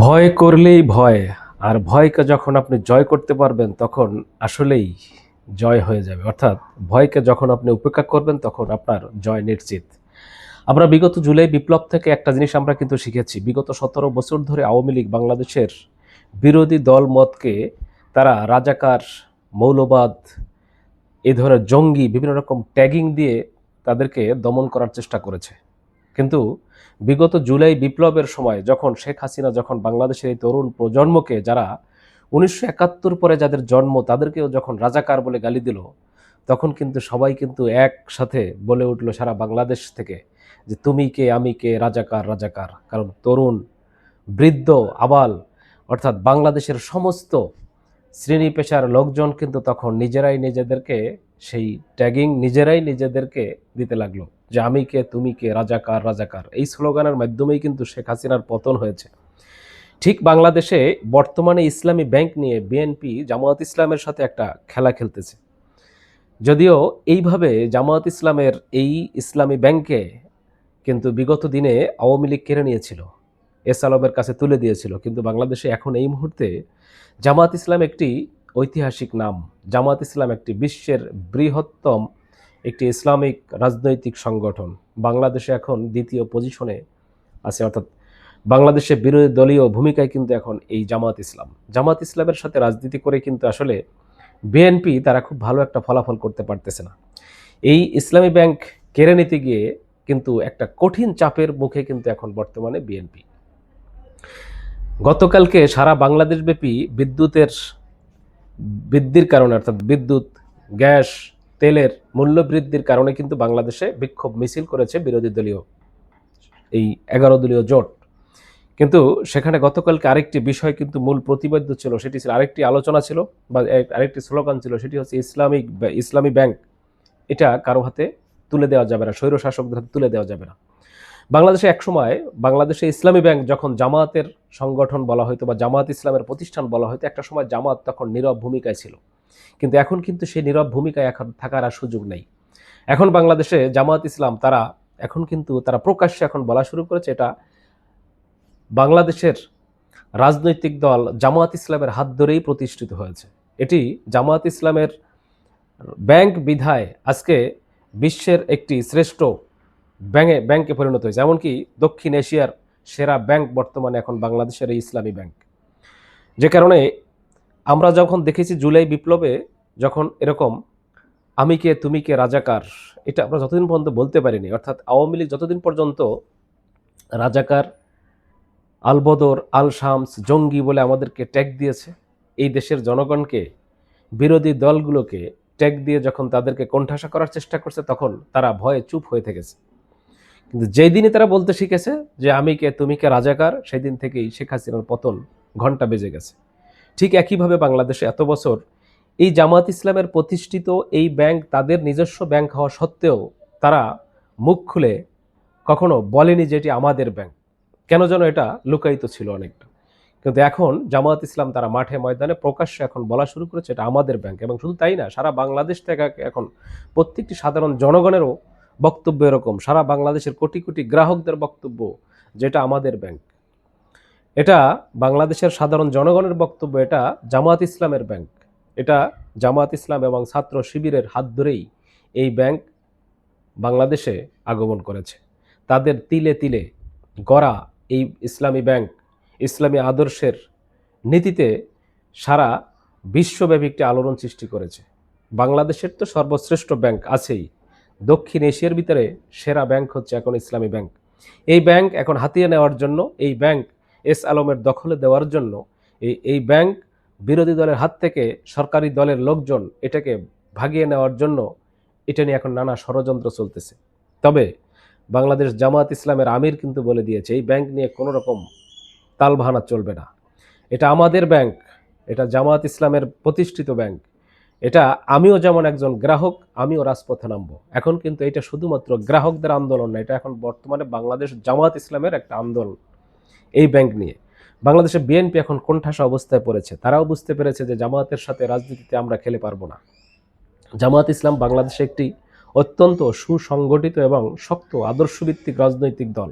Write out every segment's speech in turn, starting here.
ভয় করলেই ভয়। আর ভয়কে যখন আপনি জয় করতে পারবেন তখন আসলেই জয় হয়ে যাবে। অর্থাৎ ভয়কে যখন আপনি উপেক্ষা করবেন তখন আপনার জয় নিশ্চিত। আমরা বিগত জুলাই বিপ্লব থেকে একটা জিনিস আমরা কিন্তু শিখেছি। বিগত 17 বছর ধরে আওয়ামী লীগ বাংলাদেশের বিরোধী দল মতকে তারা রাজাকার, মৌলবাদ, এই ধরনের জঙ্গি বিভিন্ন রকম ট্যাগিং দিয়ে তাদেরকে দমন করার চেষ্টা করেছে। কিন্তু বিগত জুলাই বিপ্লবের সময় যখন শেখ হাসিনা যখন বাংলাদেশের এই তরুণ প্রজন্মকে যারা 1971 পরে যাদের জন্ম তাদেরকেও যখন রাজাকার বলে গালি দিল, তখন কিন্তু সবাই কিন্তু একসাথে বলে উঠল সারা বাংলাদেশ থেকে যে তুমি কে আমি কে, রাজাকার রাজাকার। কারণ তরুণ, বৃদ্ধ, আবাল অর্থাৎ বাংলাদেশের সমস্ত শ্রেণী পেশার লোকজন কিন্তু তখন নিজেরাই নিজেদেরকে সেই ট্যাগিং নিজেরাই নিজেদেরকে দিতে লাগলো যে আমি কে তুমি কে, রাজাকার রাজাকার। এই স্লোগানের মাধ্যমেই কিন্তু শেখ হাসিনার পতন হয়েছে। ঠিক বাংলাদেশে বর্তমানে ইসলামী ব্যাংক নিয়ে বিএনপি জামায়াত ইসলামের সাথে একটা খেলা খেলতেছে। যদিও এইভাবে জামায়াত ইসলামের এই ইসলামী ব্যাংকে কিন্তু বিগত দিনে আওয়ামী লীগ কেড়ে নিয়েছিল, এস আলমের কাছে তুলে দিয়েছিল, কিন্তু বাংলাদেশে এখন এই মুহূর্তে জামায়াত ইসলাম একটি ঐতিহাসিক নাম। জামায়াত ইসলাম একটি বিশ্বের বৃহত্তম একটি ইসলামিক রাজনৈতিক সংগঠন। বাংলাদেশে এখন দ্বিতীয় পজিশনে আছে, অর্থাৎ বাংলাদেশে বিরোধী দলীয় ভূমিকায় কিন্তু এখন এই জামায়াত ইসলাম। জামায়াত ইসলামের সাথে রাজনীতি করে কিন্তু আসলে বিএনপি তারা খুব ভালো একটা ফলাফল করতে পারতেছে না। এই ইসলামী ব্যাংক কেড়ে নিতে গিয়ে কিন্তু একটা কঠিন চাপের মুখে কিন্তু এখন বর্তমানে বিএনপি। গতকালকে সারা বাংলাদেশব্যাপী বিদ্যুতের বৃদ্ধির কারণে, অর্থাৎ বিদ্যুৎ, গ্যাস, তেলের মূল্য বৃদ্ধির কারণে কিন্তু বাংলাদেশে বিক্ষোভ মিছিল করেছে বিরোধী দলীয় এই 11 দলীয় জোট। কিন্তু সেখানে গতকালকে আরেকটি বিষয় কিন্তু মূল প্রতিপাদ্য ছিল, সেটি ছিল আরেকটি আলোচনা ছিল বা আরেকটি স্লোগান ছিল, সেটি হচ্ছে ইসলামী ব্যাংক এটা কারো হাতে তুলে দেওয়া যাবে না, স্বৈর শাসকদের হাতে তুলে দেওয়া যাবে না। বাংলাদেশে একসময় বাংলাদেশে ইসলামী ব্যাংক যখন জামায়াতের সংগঠন বলা হয়তো বা জামায়াত ইসলামের প্রতিষ্ঠান বলা হয়তো, একটা সময় জামায়াত তখন নীরব ভূমিকায় ছিল, কিন্তু এখন কিন্তু সেই নীরব ভূমিকায় এখন থাকার আর সুযোগ নেই। এখন বাংলাদেশে জামায়াত ইসলাম তারা এখন কিন্তু তারা প্রকাশ্যে এখন বলা শুরু করেছে এটা বাংলাদেশের রাজনৈতিক দল জামায়াত ইসলামের হাত ধরেই প্রতিষ্ঠিত হয়েছে। এটি জামায়াত ইসলামের ব্যাংক বিধায় আজকে বিশ্বের একটি শ্রেষ্ঠ ব্যাংকে পরিণত হয়েছে। এমনকি দক্ষিণ এশিয়ার সেরা ব্যাংক বর্তমানে এখন বাংলাদেশের এই ইসলামী ব্যাংক। যে কারণে আমরা যখন দেখেছি জুলাই বিপ্লবে যখন এরকম আমি কে তুমি কে, রাজাকার, এটা আমরা যতদিন পর্যন্ত বলতে পারিনি, অর্থাৎ আওয়ামী লীগ যতদিন পর্যন্ত রাজাকার, আলবদর, আল শামস, জঙ্গি বলে আমাদেরকে ট্যাগ দিয়েছে, এই দেশের জনগণকে, বিরোধী দলগুলোকে ট্যাগ দিয়ে যখন তাদেরকে কোণঠাসা করার চেষ্টা করছে তখন তারা ভয়ে চুপ হয়ে থেকেছে। কিন্তু যেই দিনই তারা বলতে শিখেছে যে আমি কে তুমি কে, রাজাকার, সেই দিন থেকেই শেখ হাসিনার পতন ঘন্টা বেজে গেছে। ঠিক একইভাবে বাংলাদেশে এত বছর এই জামায়াত ইসলামের প্রতিষ্ঠিত এই ব্যাংক তাদের নিজস্ব ব্যাংক হওয়া সত্ত্বেও তারা মুখ খুলে কখনো বলেনি যে এটি আমাদের ব্যাংক। কেন যেন এটা লুকায়িত ছিল অনেকটা। কিন্তু এখন জামায়াত ইসলাম তারা মাঠে ময়দানে প্রকাশ্যে এখন বলা শুরু করেছে এটা আমাদের ব্যাংক। এবং শুধু তাই না, সারা বাংলাদেশ থেকে এখন প্রত্যেকটি সাধারণ জনগণেরও বক্তব্য এরকম, সারা বাংলাদেশের কোটি কোটি গ্রাহকদের বক্তব্য যেটা আমাদের ব্যাংক। এটা বাংলাদেশের সাধারণ জনগণের বক্তব্য, এটা জামায়াত ইসলামের ব্যাংক। এটা জামায়াত ইসলাম এবং ছাত্র শিবিরের হাত ধরেই এই ব্যাংক বাংলাদেশে আগমন করেছে। তাদের তিলে তিলে গড়া এই ইসলামী ব্যাংক ইসলামী আদর্শের নীতিতে সারা বিশ্বব্যাপী একটি আলোড়ন সৃষ্টি করেছে। বাংলাদেশের তো সর্বশ্রেষ্ঠ ব্যাংক আছেই, দক্ষিণ এশিয়ার ভিতরে সেরা ব্যাংক হচ্ছে এখন ইসলামী ব্যাংক। এই ব্যাংক এখন হাতিয়ে নেওয়ার জন্য, এই ব্যাংক এস আলমের দখলে দেওয়ার জন্য, এই ব্যাংক বিরোধী দলের হাত থেকে সরকারি দলের লোকজন এটাকে ভাগিয়ে নেওয়ার জন্য এটা নিয়ে এখন নানা ষড়যন্ত্র চলতেছে। তবে বাংলাদেশ জামায়াত ইসলামের আমির কিন্তু বলে দিয়েছে এই ব্যাংক নিয়ে কোনো রকম তালবাহানা চলবে না। এটা আমাদের ব্যাংক, এটা জামায়াত ইসলামের প্রতিষ্ঠিত ব্যাংক। এটা আমিও যেমন একজন গ্রাহক, আমিও রাজপথে নামবো। এখন কিন্তু এটা শুধুমাত্র গ্রাহকদের আন্দোলন না, এটা এখন বর্তমানে বাংলাদেশ জামায়াত ইসলামের একটা আন্দোলন এই ব্যাংক নিয়ে। বাংলাদেশে বিএনপি এখন কোণঠাসা অবস্থায় পড়েছে, তারাও বুঝতে পেরেছে যে জামায়াতের সাথে রাজনীতিতে আমরা খেলে পারবো না। জামায়াত ইসলাম বাংলাদেশে একটি অত্যন্ত সুসংগঠিত এবং শক্ত আদর্শভিত্তিক রাজনৈতিক দল।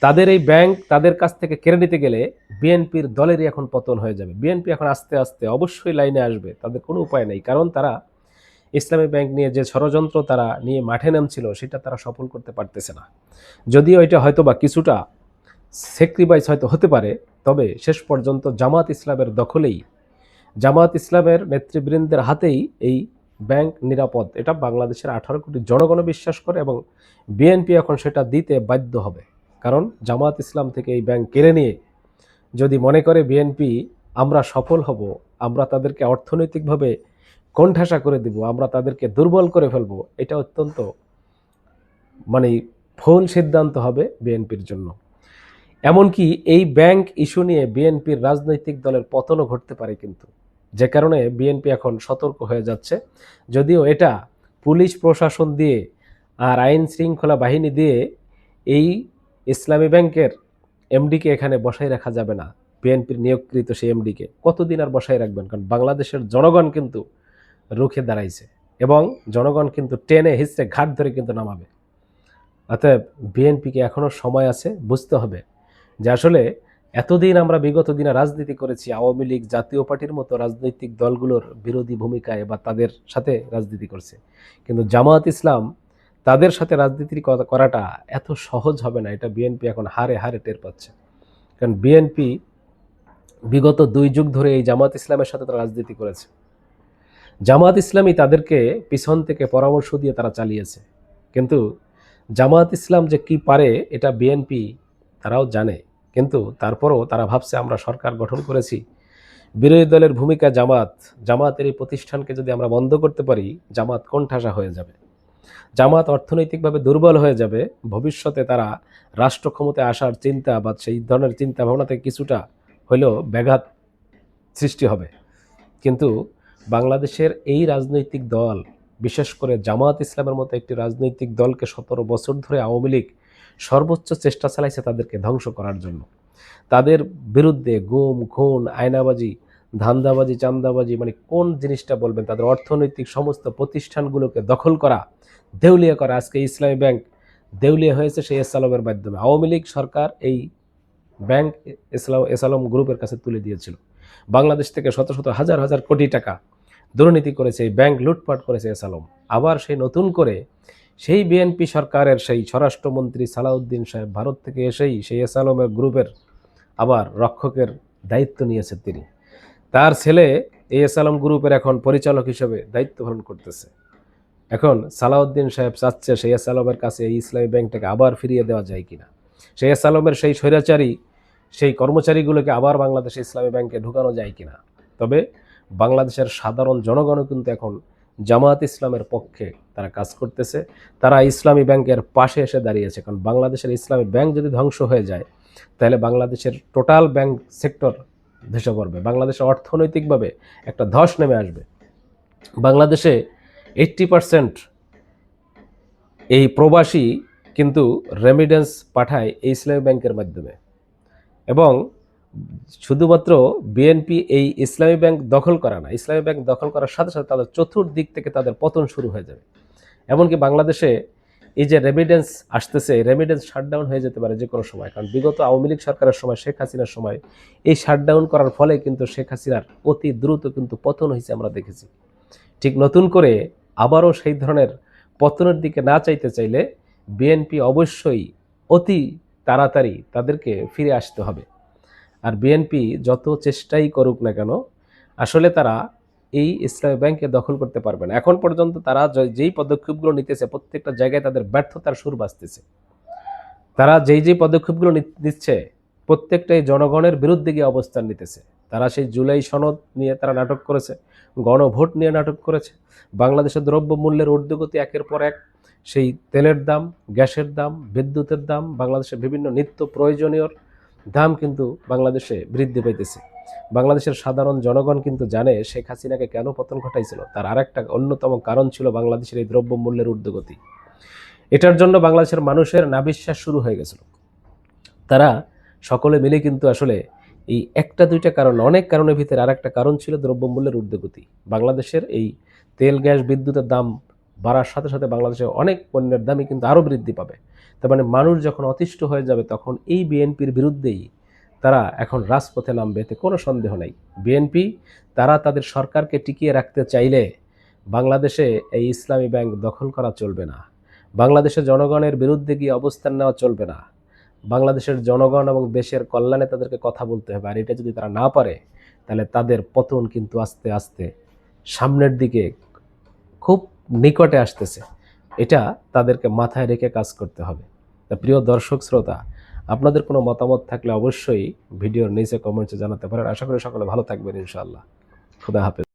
তাদের এই ব্যাংক তাদের কাছ থেকে কেড়ে নিতে গেলে বিএনপির দলেরই এখন পতন হয়ে যাবে। বিএনপি এখন আস্তে আস্তে অবশ্যই লাইনে আসবে, তাদের কোনো উপায় নেই, কারণ তারা ইসলামী ব্যাংক নিয়ে যে ষড়যন্ত্র তারা নিয়ে মাঠে নামছিল সেটা তারা সফল করতে পারতেছে না। যদিও এটা হয়তো বা কিছুটা স্যাক্রিফাইস হয়তো হতে পারে, তবে শেষ পর্যন্ত জামাত ইসলামের দখলেই, জামাত ইসলামের নেতৃবৃন্দের হাতেই এই ব্যাংক নিরাপদ, এটা বাংলাদেশের 18 কোটি জনগণ বিশ্বাস করে, এবং বিএনপি এখন সেটা দিতে বাধ্য হবে। কারণ জামাত ইসলাম থেকে এই ব্যাংক কেড়ে নিয়ে যদি মনে করে বিএনপি আমরা সফল হব, আমরা তাদেরকে অর্থনৈতিকভাবে কোণঠাসা করে দিব, আমরা তাদেরকে দুর্বল করে ফেলবো, এটা অত্যন্ত মানে ভুল সিদ্ধান্ত হবে বিএনপির জন্য। এমনকি এই ব্যাংক ইস্যু নিয়ে বিএনপির রাজনৈতিক দলের পতনও ঘটতে পারে কিন্তু, যে কারণে বিএনপি এখন সতর্ক হয়ে যাচ্ছে। যদিও এটা পুলিশ প্রশাসন দিয়ে আর আইন শৃঙ্খলা বাহিনী দিয়ে এই ইসলামী ব্যাংকের এমডিকে এখানে বসায় রাখা যাবে না। বিএনপির নিয়োগকৃত সেই এমডিকে কতদিন আর বসায় রাখবেন? কারণ বাংলাদেশের জনগণ কিন্তু রুখে দাঁড়াইছে, এবং জনগণ কিন্তু টেনে হিসড়ে ঘাট ধরে কিন্তু নামাবে। অতএব বিএনপিকে এখনো সময় আছে, বুঝতে হবে যে আসলে এতদিন আমরা বিগত দিনে রাজনীতি করেছি আওয়ামী লীগ জাতীয় পার্টির মতো রাজনৈতিক দলগুলোর বিরোধী ভূমিকায় বা তাদের সাথে রাজনীতি করছে, কিন্তু জামাত ইসলাম তাদের সাথে রাজনীতি করাটা এত সহজ হবে না, এটা বিএনপি এখন হারে হারে টের পাচ্ছে। কারণ বিএনপি বিগত 2 যুগ ধরে এই জামাত ইসলামের সাথে তারা রাজনীতি করেছে, জামাত ইসলামী তাদেরকে পিছন থেকে পরামর্শ দিয়ে তারা চালিয়েছে, কিন্তু জামাত ইসলাম যে কি পারে এটা বিএনপি তারাও জানে। কিন্তু তারপরও তারা ভাবছে আমরা সরকার গঠন করেছি, বিরোধী দলের ভূমিকা জামাতের এই প্রতিষ্ঠানকে যদি আমরা বন্ধ করতে পারি, জামাত কোণঠাসা হয়ে যাবে, জামাত অর্থনৈতিকভাবে দুর্বল হয়ে যাবে, ভবিষ্যতে তারা রাষ্ট্র ক্ষমতায় আসার চিন্তা বা সেই ধরনের চিন্তা ভাবনা থেকে কিছুটা হলেও ব্যাঘাত সৃষ্টি হবে। কিন্তু বাংলাদেশের এই রাজনৈতিক দল, বিশেষ করে জামাত ইসলামের মতো একটি রাজনৈতিক দলকে 17 বছর ধরে আওয়ামী লীগ সর্বোচ্চ চেষ্টা চালাইছে তাদেরকে ধ্বংস করার জন্য। তাদের বিরুদ্ধে গুম খুন আয়নাবাজি ধান্দাবাজি চান্দাবাজি মানে কোন জিনিসটা বলবেন, তাদের অর্থনৈতিক সমস্ত প্রতিষ্ঠানগুলোকে দখল করা, দেউলিয়া করা। আজকে ইসলামী ব্যাংক দেউলিয়া হয়েছে সেই এসালমের মাধ্যমে। আওয়ামী লীগ সরকার এই ব্যাংক এসালম গ্রুপের কাছে তুলে দিয়েছিল, বাংলাদেশ থেকে শত শত হাজার হাজার কোটি টাকা দুর্নীতি করেছে এই ব্যাংক, লুটপাট করেছে এসালম। আবার সেই নতুন করে সেই বিএনপি সরকারের সেই স্বরাষ্ট্রমন্ত্রী সালাউদ্দিন সাহেব ভারত থেকে এসেই সেই এসালমের গ্রুপের আবার রক্ষকের দায়িত্ব নিয়েছে তিনি। তার ছেলে এই এসালম গ্রুপের এখন পরিচালক হিসেবে দায়িত্ব পালন করতেছে। এখন সালাউদ্দিন সাহেব চাচ্ছে সেই এসালমের কাছে এই ইসলামী ব্যাংকটাকে আবার ফিরিয়ে দেওয়া যায় কিনা, সেই এসালমের সেই স্বৈরাচারী সেই কর্মচারীগুলোকে আবার বাংলাদেশে ইসলামী ব্যাংকে ঢুকানো যায় কিনা। তবে বাংলাদেশের সাধারণ জনগণও কিন্তু এখন জামায়াত ইসলামের পক্ষে তারা কাজ করতেছে, তারা ইসলামী ব্যাংকের পাশে এসে দাঁড়িয়েছে। কারণ বাংলাদেশের ইসলামী ব্যাংক যদি ধ্বংস হয়ে যায় তাহলে বাংলাদেশের টোটাল ব্যাংক সেক্টর ধসে পড়বে, বাংলাদেশে অর্থনৈতিকভাবে একটা ধস নেমে আসবে। বাংলাদেশে 80% এই প্রবাসী কিন্তু রেমিডেন্স পাঠায় এই ইসলামী ব্যাংকের মাধ্যমে, এবং শুধুমাত্র বিএনপি এই ইসলামী ব্যাংক দখল করা না, ইসলামী ব্যাংক দখল করার সাথে সাথে তাদের চতুর্দিক থেকে তাদের পতন শুরু হয়ে যাবে। এমনকি বাংলাদেশে এই যে রেমিডেন্স আসতেছে, রেমিডেন্স শাটডাউন হয়ে যেতে পারে যে কোনো সময়। কারণ বিগত আওয়ামী লীগ সরকারের সময়, শেখ হাসিনার সময় এই শাটডাউন করার ফলে কিন্তু শেখ হাসিনার অতি দ্রুত কিন্তু পতন হয়েছে আমরা দেখেছি। ঠিক নতুন করে আবারও সেই ধরনের পতনের দিকে না চাইতে চাইলে বিএনপি অবশ্যই অতি তাড়াতাড়ি তাদেরকে ফিরে আসতে হবে। আর বিএনপি যত চেষ্টাই করুক না কেন, আসলে তারা এই ইসলামী ব্যাংকে দখল করতে পারবে না। এখন পর্যন্ত তারা যেই পদক্ষেপগুলো নিতেছে প্রত্যেকটা জায়গায় তাদের ব্যর্থতার সুর বাজতেছে। তারা যেই পদক্ষেপগুলো নিচ্ছে প্রত্যেকটাই জনগণের বিরুদ্ধে গিয়ে অবস্থান নিতেছে। তারা সেই জুলাই সনদ নিয়ে তারা নাটক করেছে, গণভোট নিয়ে নাটক করেছে, বাংলাদেশের দ্রব্যমূল্যের ঊর্ধ্বগতি একের পর এক, সেই তেলের দাম, গ্যাসের দাম, বিদ্যুতের দাম, বাংলাদেশের বিভিন্ন নিত্য প্রয়োজনীয় দাম কিন্তু বাংলাদেশে বৃদ্ধি পাইতেছে। বাংলাদেশের সাধারণ জনগণ কিন্তু জানে শেখ হাসিনাকে কেন পতন ঘটাইছিল, তার আরেকটা অন্যতম কারণ ছিল বাংলাদেশের এই দ্রব্যমূল্যের ঊর্ধ্বগতি। এটার জন্য বাংলাদেশের মানুষের নাভিশ্বাস শুরু হয়ে গেছিল। তারা সকলে মিলে কিন্তু আসলে এই একটা দুইটা কারণ, অনেক কারণের ভিতরে আরেকটা কারণ ছিল দ্রব্যমূল্যের ঊর্ধ্বগতি। বাংলাদেশের এই তেল গ্যাস বিদ্যুতের দাম বাড়ার সাথে সাথে বাংলাদেশের অনেক পণ্যের দামই কিন্তু আরও বৃদ্ধি পাবে। তার মানে মানুষ যখন অতিষ্ঠ হয়ে যাবে তখন এই বিএনপির বিরুদ্ধেই তারা এখন রাজপথে নামবে, এতে কোনো সন্দেহ নেই। বিএনপি তারা তাদের সরকারকে টিকিয়ে রাখতে চাইলে বাংলাদেশে এই ইসলামী ব্যাংক দখল করা চলবে না, বাংলাদেশের জনগণের বিরুদ্ধে গিয়ে অবস্থান নেওয়া চলবে না, বাংলাদেশের জনগণ এবং দেশের কল্যাণে তাদেরকে কথা বলতে হবে। আর এটা যদি তারা না পারে তাহলে তাদের পতন কিন্তু আস্তে আস্তে সামনের দিকে খুব নিকটে আসতেছে। এটা তাদেরকে মাথায় রেখে কাজ করতে হবে। তা প্রিয় দর্শক শ্রোতা, আপনাদের কোনো মতামত থাকলে অবশ্যই ভিডিওর নিচে কমেন্টসে জানাতে পারেন। আশা করি সকলে ভালো থাকবেন ইনশাআল্লাহ। খুদা হাফেজ।